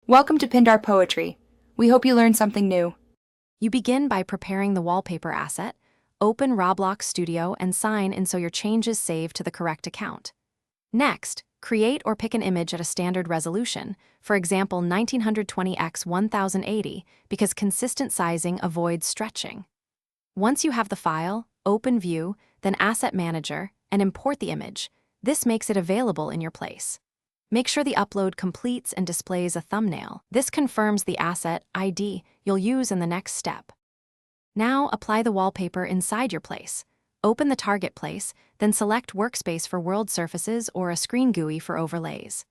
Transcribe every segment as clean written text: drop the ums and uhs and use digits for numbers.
Welcome to Pindar Poetry. We hope you learned something new. You begin by preparing the wallpaper asset, open Roblox Studio and sign in so your change is saved to the correct account. Next, create or pick an image at a standard resolution, for example 1920 x 1080, because consistent sizing avoids stretching. Once you have the file, open View, then Asset Manager, and import the image. This makes it available in your place. Make sure the upload completes and displays a thumbnail. This confirms the asset ID you'll use in the next step. Now apply the wallpaper inside your place. Open the target place, then select Workspace for world surfaces or a screen GUI for overlays.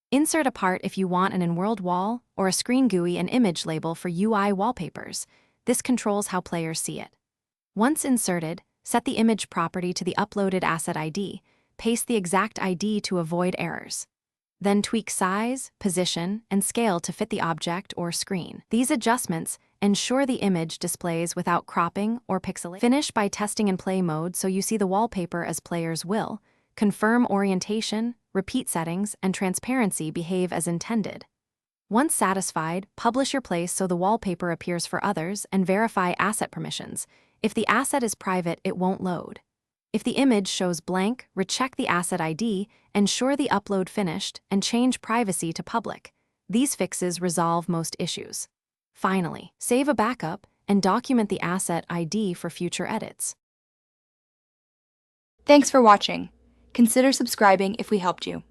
Insert a part if you want an in-world wall or a screen GUI and image label for UI wallpapers. This controls how players see it. Once inserted, set the image property to the uploaded asset ID. Paste the exact ID to avoid errors. Then tweak size, position, and scale to fit the object or screen. These adjustments ensure the image displays without cropping or pixelating. Finish by testing in play mode so you see the wallpaper as players will. Confirm orientation, repeat settings, and transparency behave as intended. Once satisfied, publish your place so the wallpaper appears for others and verify asset permissions. If the asset is private, it won't load. If the image shows blank, recheck the asset ID, ensure the upload finished, and change privacy to public. These fixes resolve most issues. Finally, save a backup and document the asset ID for future edits. Thanks for watching. Consider subscribing if we helped you.